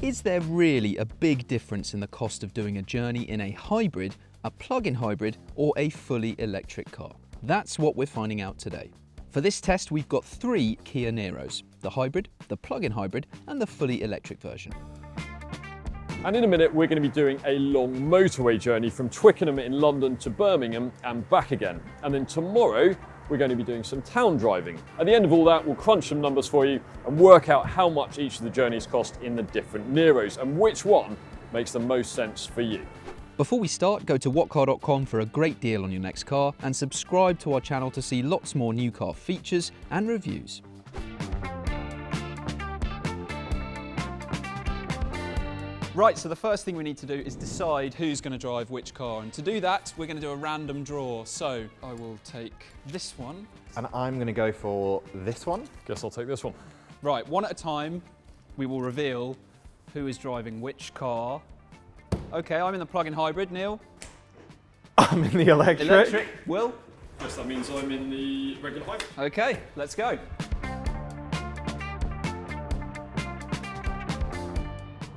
Is there really a big difference in the cost of doing a journey in a hybrid, a plug-in hybrid, or a fully electric car? That's what we're finding out today. For this test, we've got 3 Kia Niros: the hybrid, the plug-in hybrid, and the fully electric version. And in a minute, we're going to be doing a long motorway journey from Twickenham in London to Birmingham and back again. And then tomorrow, we're going to be doing some town driving. At the end of all that, we'll crunch some numbers for you and work out how much each of the journeys cost in the different Niros and which one makes the most sense for you. Before we start, go to whatcar.com for a great deal on your next car and subscribe to our channel to see lots more new car features and reviews. Right, so the first thing we need to do is decide who's going to drive which car, and to do that we're going to do a random draw. So I will take this one. And I'm going to go for this one. Guess I'll take this one. Right, one at a time we will reveal who is driving which car. Okay, I'm in the plug-in hybrid. Neil? I'm in the electric. Electric. Will? Yes, that means I'm in the regular hybrid. Okay, let's go.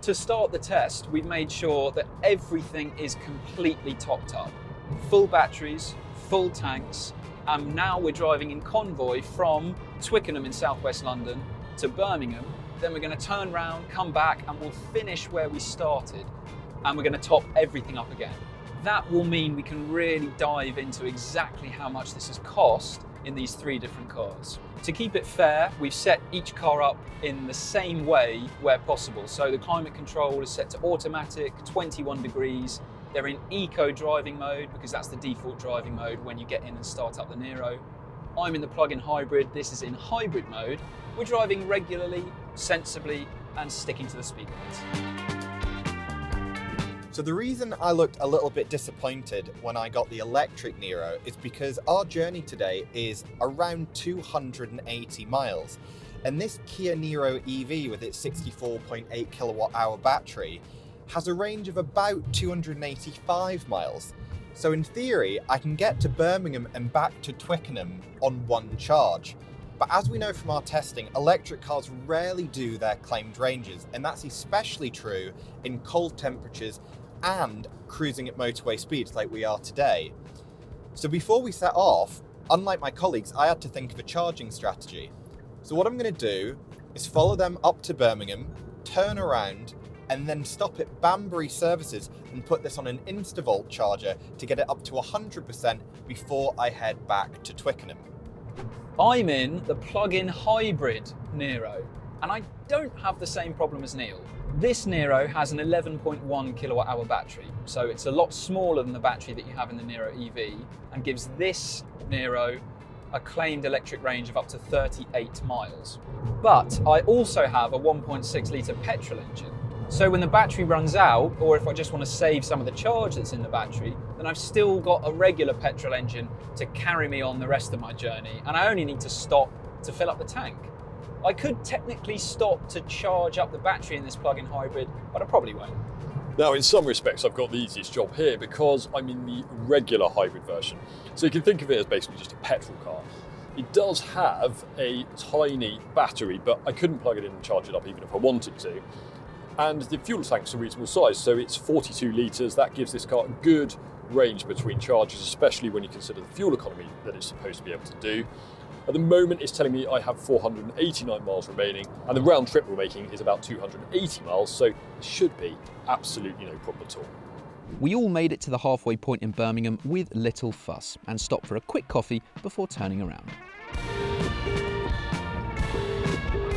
To start the test, we've made sure that everything is completely topped up. Full batteries, full tanks, and now we're driving in convoy from Twickenham in southwest London to Birmingham. Then we're going to turn round, come back, and we'll finish where we started. And we're going to top everything up again. That will mean we can really dive into exactly how much this has cost in these 3 different cars. To keep it fair, we've set each car up in the same way where possible. So the climate control is set to automatic, 21 degrees. They're in eco driving mode because that's the default driving mode when you get in and start up the Niro. I'm in the plug-in hybrid, this is in hybrid mode. We're driving regularly, sensibly, and sticking to the speed limits. So the reason I looked a little bit disappointed when I got the electric Niro is because our journey today is around 280 miles. And this Kia Niro EV with its 64.8 kilowatt hour battery has a range of about 285 miles. So in theory, I can get to Birmingham and back to Twickenham on one charge. But as we know from our testing, electric cars rarely do their claimed ranges, and that's especially true in cold temperatures and cruising at motorway speeds like we are today. So before we set off, unlike my colleagues, I had to think of a charging strategy. So what I'm going to do is follow them up to Birmingham, turn around, and then stop at Banbury services and put this on an InstaVolt charger to get it up to 100% before I head back to Twickenham. I'm in the plug-in hybrid Niro, and I don't have the same problem as Neil. This Niro has an 11.1 kilowatt hour battery, so it's a lot smaller than the battery that you have in the Niro EV, and gives this Niro a claimed electric range of up to 38 miles. But I also have a 1.6 litre petrol engine. So when the battery runs out, or if I just want to save some of the charge that's in the battery, then I've still got a regular petrol engine to carry me on the rest of my journey, and I only need to stop to fill up the tank. I could technically stop to charge up the battery in this plug-in hybrid, but I probably won't. Now, in some respects, I've got the easiest job here because I'm in the regular hybrid version. So you can think of it as basically just a petrol car. It does have a tiny battery, but I couldn't plug it in and charge it up even if I wanted to. And the fuel tank's a reasonable size, so it's 42 litres. That gives this car a good range between charges, especially when you consider the fuel economy that it's supposed to be able to do. At the moment, it's telling me I have 489 miles remaining, and the round trip we're making is about 280 miles, so it should be absolutely no problem at all. We all made it to the halfway point in Birmingham with little fuss and stopped for a quick coffee before turning around.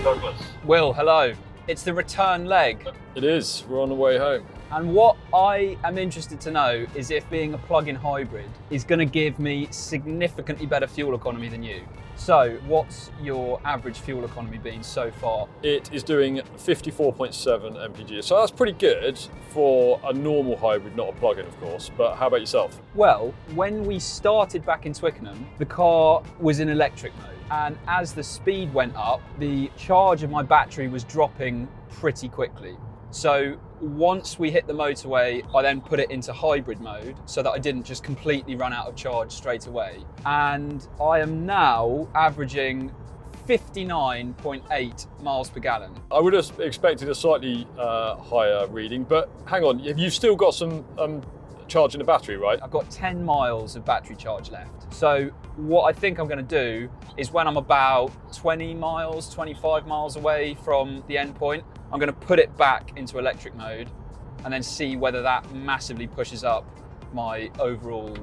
Douglas. Will, hello. It's the return leg. It is. We're on the way home. And what I am interested to know is if being a plug-in hybrid is going to give me significantly better fuel economy than you. So what's your average fuel economy been so far? It is doing 54.7 mpg, so that's pretty good for a normal hybrid, not a plug-in of course, but how about yourself? Well, when we started back in Twickenham, the car was in electric mode. And as the speed went up, the charge of my battery was dropping pretty quickly. So once we hit the motorway, I then put it into hybrid mode so that I didn't just completely run out of charge straight away. And I am now averaging 59.8 miles per gallon. I would have expected a slightly higher reading, but hang on, you've still got some charge in the battery, right? I've got 10 miles of battery charge left. So what I think I'm going to do is when I'm about 20 miles, 25 miles away from the end point, I'm going to put it back into electric mode and then see whether that massively pushes up my overall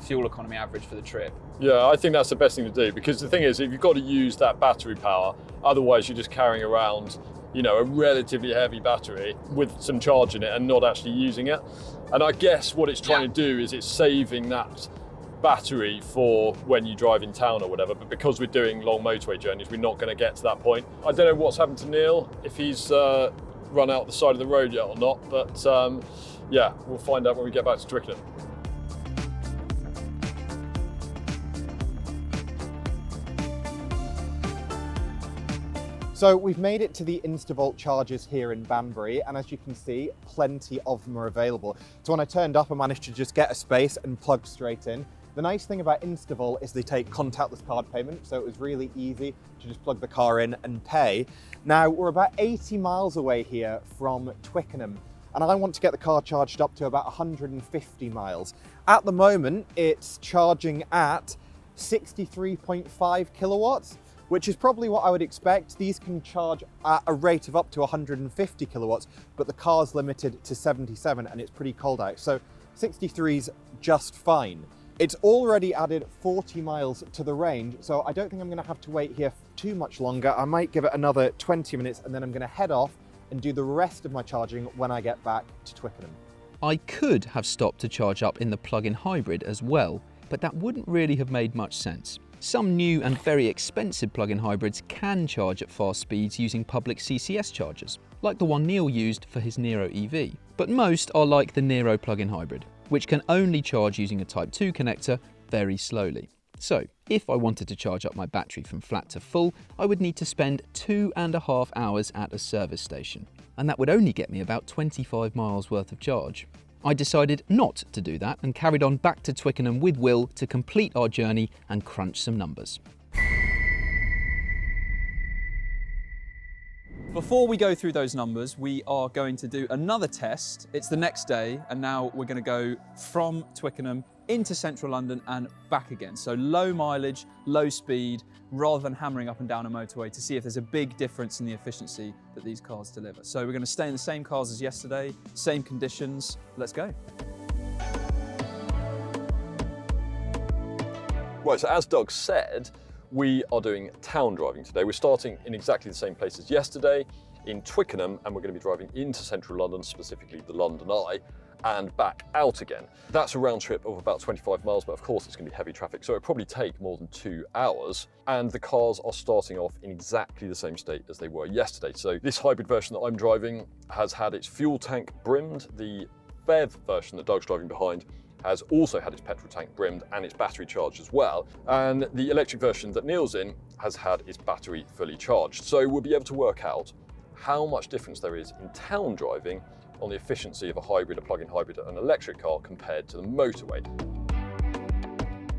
fuel economy average for the trip. Yeah, I think that's the best thing to do, because the thing is, if you've got to use that battery power, otherwise you're just carrying around, you know, a relatively heavy battery with some charge in it and not actually using it. And I guess what it's trying to do is it's saving that battery for when you drive in town or whatever, but because we're doing long motorway journeys, we're not going to get to that point. I don't know what's happened to Neil, if he's run out the side of the road yet or not, but yeah, we'll find out when we get back to Twickenham. So we've made it to the InstaVolt chargers here in Banbury, and as you can see, plenty of them are available. So when I turned up, I managed to just get a space and plug straight in. The nice thing about InstaVolt is they take contactless card payment, so it was really easy to just plug the car in and pay. Now, we're about 80 miles away here from Twickenham, and I want to get the car charged up to about 150 miles. At the moment, it's charging at 63.5 kilowatts, which is probably what I would expect. These can charge at a rate of up to 150 kilowatts, but the car's limited to 77 and it's pretty cold out. So 63's just fine. It's already added 40 miles to the range, so I don't think I'm gonna have to wait here too much longer. I might give it another 20 minutes and then I'm gonna head off and do the rest of my charging when I get back to Twickenham. I could have stopped to charge up in the plug-in hybrid as well, but that wouldn't really have made much sense. Some new and very expensive plug-in hybrids can charge at fast speeds using public CCS chargers, like the one Neil used for his Niro EV. But most are like the Niro plug-in hybrid, which can only charge using a Type 2 connector very slowly. So, if I wanted to charge up my battery from flat to full, I would need to spend 2.5 hours at a service station, and that would only get me about 25 miles worth of charge. I decided not to do that and carried on back to Twickenham with Will to complete our journey and crunch some numbers. Before we go through those numbers, we are going to do another test. It's the next day, and now we're going to go from Twickenham into central London and back again. So low mileage, low speed, rather than hammering up and down a motorway, to see if there's a big difference in the efficiency that these cars deliver. So we're going to stay in the same cars as yesterday, same conditions. Let's go. Right, so as Doug said, we are doing town driving today. We're starting in exactly the same place as yesterday, in Twickenham, and we're going to be driving into central London, specifically the London Eye, and back out again. That's a round trip of about 25 miles, but of course it's going to be heavy traffic, so it'll probably take more than 2 hours. And the cars are starting off in exactly the same state as they were yesterday. So this hybrid version that I'm driving has had its fuel tank brimmed. The BEV version that Doug's driving behind has also had its petrol tank brimmed and its battery charged as well. And the electric version that Neil's in has had its battery fully charged. So we'll be able to work out how much difference there is in town driving on the efficiency of a hybrid, a plug-in hybrid, and an electric car compared to the motorway.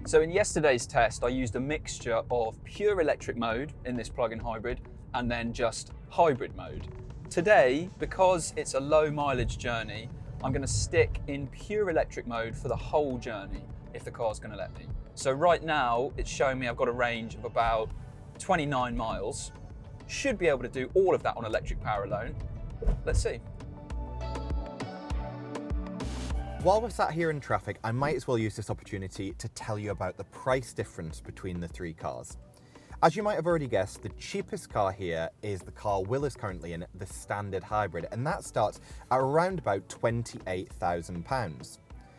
So in yesterday's test, I used a mixture of pure electric mode in this plug-in hybrid and then just hybrid mode. Today, because it's a low mileage journey, I'm going to stick in pure electric mode for the whole journey, if the car's going to let me. So right now, it's showing me I've got a range of about 29 miles. Should be able to do all of that on electric power alone. Let's see. While we're sat here in traffic, I might as well use this opportunity to tell you about the price difference between the three cars. As you might have already guessed, the cheapest car here is the car Will is currently in, the standard hybrid, and that starts at around about £28,000.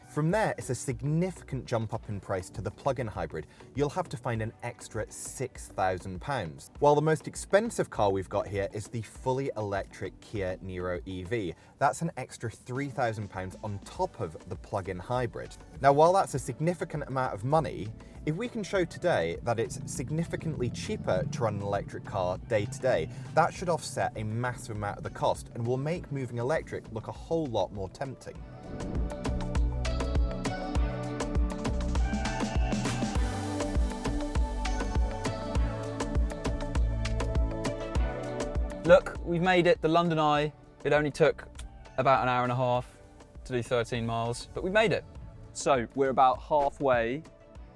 From there, it's a significant jump up in price to the plug-in hybrid. You'll have to find an extra £6,000. While the most expensive car we've got here is the fully electric Kia Niro EV. That's an extra £3,000 on top of the plug-in hybrid. Now, while that's a significant amount of money, if we can show today that it's significantly cheaper to run an electric car day to day, that should offset a massive amount of the cost and will make moving electric look a whole lot more tempting. look, we've made it. The London Eye, it only took about an hour and a half to do 13 miles, but we made it. So we're about halfway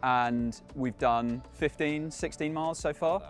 and we've done 15, 16 miles so far.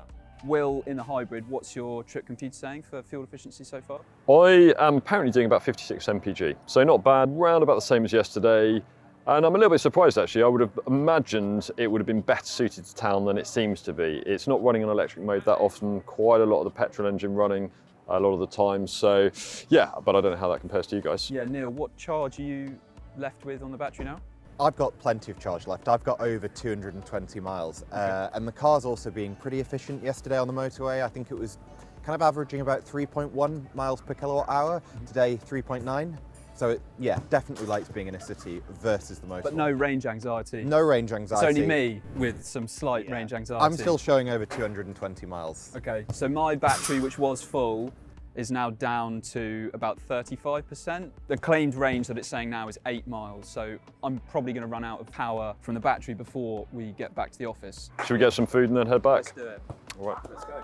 Will, in the hybrid, what's your trip computer saying for fuel efficiency so far? I am apparently doing about 56 mpg, so not bad, round about the same as yesterday. And I'm a little bit surprised actually. I would have imagined it would have been better suited to town than it seems to be. It's not running on electric mode that often, quite a lot of the petrol engine running a lot of the time. So yeah, but I don't know how that compares to you guys. Yeah, Neil, what charge are you left with on the battery now? I've got plenty of charge left. I've got over 220 miles. And the car's also being pretty efficient yesterday on the motorway. I think it was kind of averaging about 3.1 miles per kilowatt hour. Today, 3.9. So yeah, definitely likes being in a city versus the motorway. But no range anxiety. No range anxiety. It's only me with some slight range anxiety. I'm still showing over 220 miles. Okay, so my battery, which was full, is now down to about 35%. The claimed range that it's saying now is 8 miles, so I'm probably going to run out of power from the battery before we get back to the office. Should we get some food and then head back? Let's do it. All right. Let's go.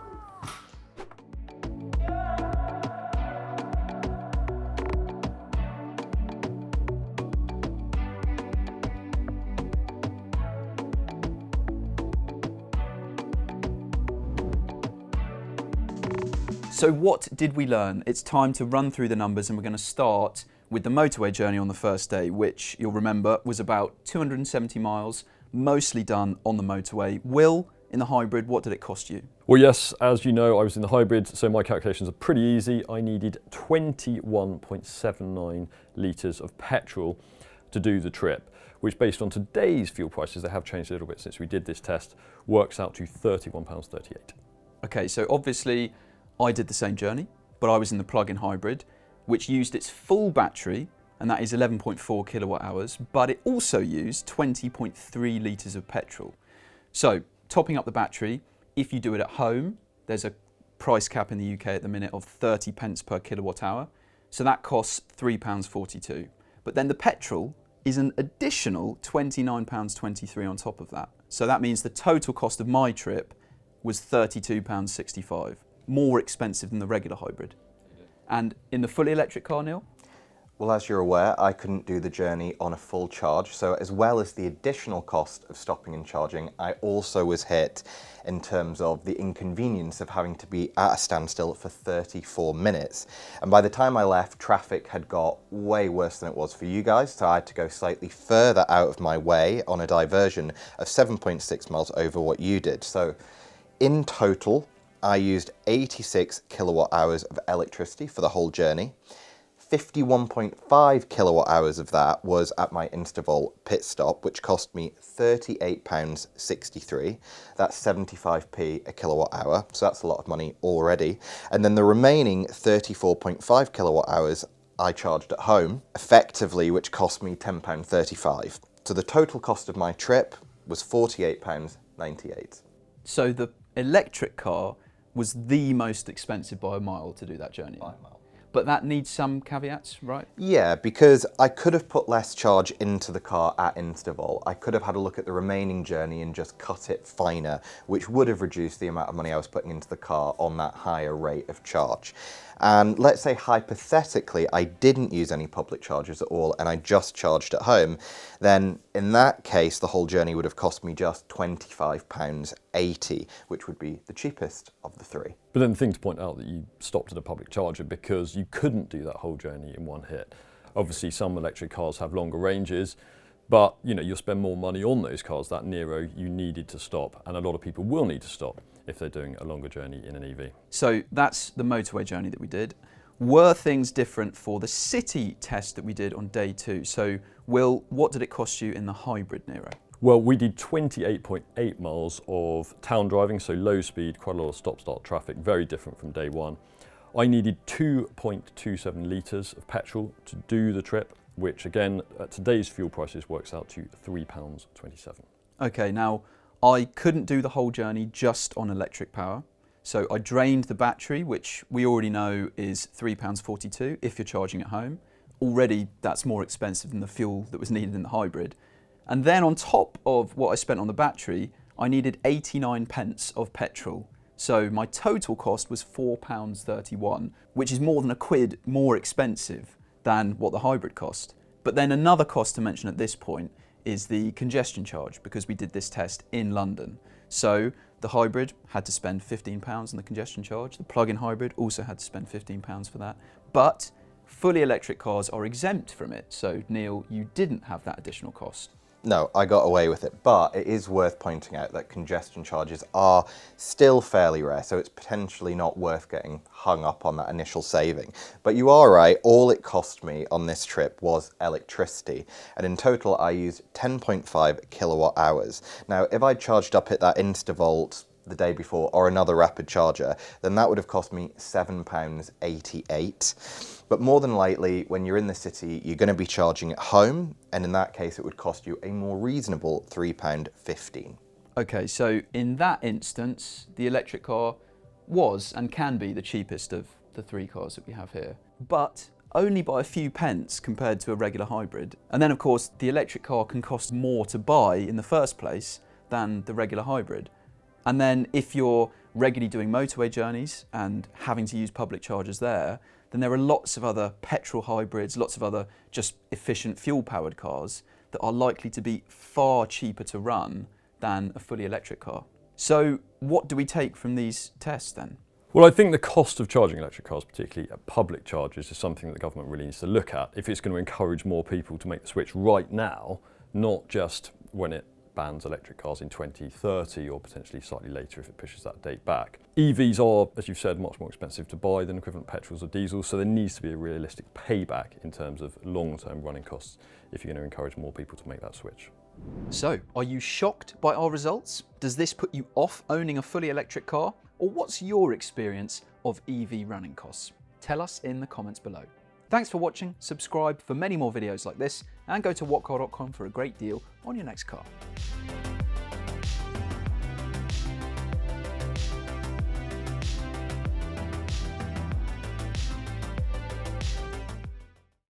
So what did we learn? It's time to run through the numbers and we're going to start with the motorway journey on the first day, which you'll remember was about 270 miles, mostly done on the motorway. Will, in the hybrid, what did it cost you? Well, yes, as you know, I was in the hybrid, so my calculations are pretty easy. I needed 21.79 litres of petrol to do the trip, which based on today's fuel prices, they have changed a little bit since we did this test, works out to £31.38. Okay, so obviously I did the same journey, but I was in the plug-in hybrid, which used its full battery, and that is 11.4 kilowatt hours, but it also used 20.3 litres of petrol. So topping up the battery, if you do it at home, there's a price cap in the UK at the minute of 30 pence per kilowatt hour. So that costs £3.42. But then the petrol is an additional £29.23 on top of that. So that means the total cost of my trip was £32.65. More expensive than the regular hybrid. And in the fully electric car, Neil? Well, as you're aware, I couldn't do the journey on a full charge, so as well as the additional cost of stopping and charging, I also was hit in terms of the inconvenience of having to be at a standstill for 34 minutes. And by the time I left, traffic had got way worse than it was for you guys, so I had to go slightly further out of my way on a diversion of 7.6 miles over what you did. So in total, I used 86 kilowatt hours of electricity for the whole journey. 51.5 kilowatt hours of that was at my Instavol pit stop, which cost me £38.63. That's 75p a kilowatt hour, so that's a lot of money already. And then the remaining 34.5 kilowatt hours I charged at home, effectively, which cost me £10.35. So the total cost of my trip was £48.98. So the electric car was the most expensive by a mile to do that journey. By a mile. But that needs some caveats, right? Yeah, because I could have put less charge into the car at Instavol. I could have had a look at the remaining journey and just cut it finer, which would have reduced the amount of money I was putting into the car on that higher rate of charge. And let's say hypothetically I didn't use any public chargers at all and I just charged at home, then in that case the whole journey would have cost me just £25.80, which would be the cheapest of the three. But then the thing to point out that you stopped at a public charger because you couldn't do that whole journey in one hit. Obviously some electric cars have longer ranges, but you know, you'll spend more money on those cars. That Niro, you needed to stop, and a lot of people will need to stop if they're doing a longer journey in an EV. So that's the motorway journey that we did. Were things different for the city test that we did on day 2? So Will, what did it cost you in the hybrid Niro? Well, we did 28.8 miles of town driving, so low speed, quite a lot of stop-start traffic, very different from day 1. I needed 2.27 litres of petrol to do the trip, which again, at today's fuel prices works out to £3.27. Okay, now I couldn't do the whole journey just on electric power. So I drained the battery, which we already know is £3.42 if you're charging at home. Already that's more expensive than the fuel that was needed in the hybrid. And then on top of what I spent on the battery, I needed 89 pence of petrol. So my total cost was £4.31, which is more than £1 more expensive than what the hybrid cost. But then another cost to mention at this point is the congestion charge, because we did this test in London. So the hybrid had to spend £15 on the congestion charge. The plug-in hybrid also had to spend £15 for that. But fully electric cars are exempt from it. So Neil, you didn't have that additional cost. No, I got away with it, but it is worth pointing out that congestion charges are still fairly rare, so it's potentially not worth getting hung up on that initial saving. But you are right, all it cost me on this trip was electricity, and in total I used 10.5 kilowatt hours. Now, if I charged up at that Instavolt the day before or another rapid charger, then that would have cost me £7.88. But more than likely, when you're in the city, you're going to be charging at home, and in that case, it would cost you a more reasonable £3.15. Okay, so in that instance, the electric car was and can be the cheapest of the three cars that we have here, but only by a few pence compared to a regular hybrid. And then, of course, the electric car can cost more to buy in the first place than the regular hybrid. And then if you're regularly doing motorway journeys and having to use public chargers there, then there are lots of other petrol hybrids, lots of other just efficient fuel-powered cars that are likely to be far cheaper to run than a fully electric car. So what do we take from these tests then? Well, I think the cost of charging electric cars, particularly at public chargers, is something that the government really needs to look at if it's going to encourage more people to make the switch right now, not just when it bans electric cars in 2030 or potentially slightly later if it pushes that date back. EVs are, as you've said, much more expensive to buy than equivalent petrols or diesels, so there needs to be a realistic payback in terms of long-term running costs if you're going to encourage more people to make that switch. So, are you shocked by our results? Does this put you off owning a fully electric car? Or what's your experience of EV running costs? Tell us in the comments below. Thanks for watching, subscribe for many more videos like this, and go to whatcar.com for a great deal on your next car.